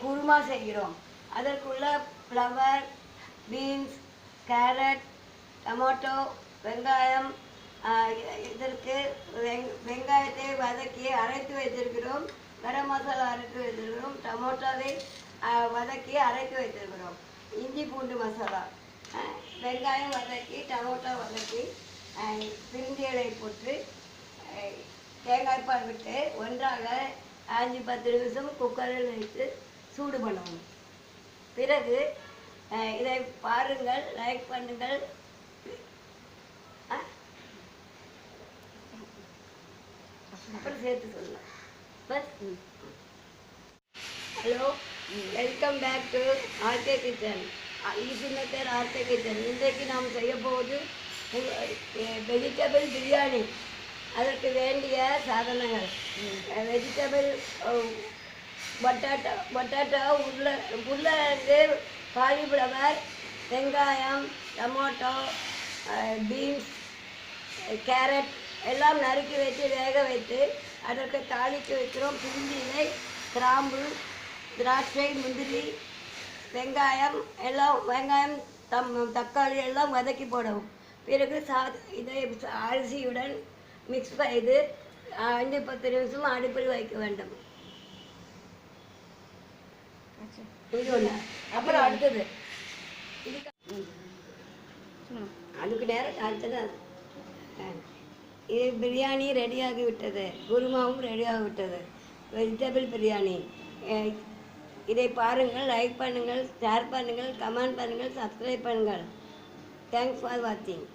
குருமா செய்கிறோம். அதற்குள்ள flower, beans, carrot, tomato, வெங்காயம், இதற்கு வெங்காயத்தை வதக்கி அரைத்து வைத்திருக்கிறோம். கரம் மசாலா அரைத்து வைத்திருக்கிறோம். டொமேட்டோவை வதக்கி அரைத்து வைத்திருக்கிறோம். இஞ்சி பூண்டு மசாலா, வெங்காயம் வதக்கி, டொமேட்டோ வதக்கி, பிரிஞ்சி இலை போட்டு தேங்காய் பால் விட்டு ஒன்றாக 5-10 நிமிஷம் குக்கரில் வைத்து சூடு பண்ணணும். பிறகு இதை பாருங்கள், லைக் பண்ணுங்கள். அப்புறம் சேர்த்து சொல்லலாம். பஸ் hello, welcome back to RK kitchen. ஈசினத்தர் ஆர்கே கிச்சன். இன்றைக்கு நாம் செய்ய போவது வெஜிடபிள் பிரியாணி. அதற்கு வேண்டிய சாதனங்கள்: வெஜிடபிள் பொட்டாட்டோ, உருளைக்கிழங்கு, காலிஃப்ளவர், வெங்காயம், டொமேட்டோ, பீன்ஸ், கேரட் எல்லாம் நறுக்கி வைத்து வேக வைத்து அதற்கு தாளித்து வைக்கிறோம். பிரிஞ்சி இலை, கிராம்பு, திராட்சை, முந்திரி, வெங்காயம் வெங்காயம், தக்காளி எல்லாம் வதக்கி போடவும். பிறகு இதை அரிசியுடன் மிக்ஸ் செய்து 5-10 நிமிஷம் அடுப்பில் வைக்க வேண்டும். இது ஒன்று. அப்புறம் அடுத்தது அதுக்கு நேரம் அடுத்தது இது பிரியாணி ரெடியாகிவிட்டது. குருமாவும் ரெடியாகிவிட்டது. வெஜிடபிள் பிரியாணி. இதை பாருங்கள், லைக் பண்ணுங்கள், ஷேர் பண்ணுங்கள், கமெண்ட் பண்ணுங்கள், சப்ஸ்கிரைப் பண்ணுங்கள். தேங்க்ஸ் ஃபார் வாட்சிங்.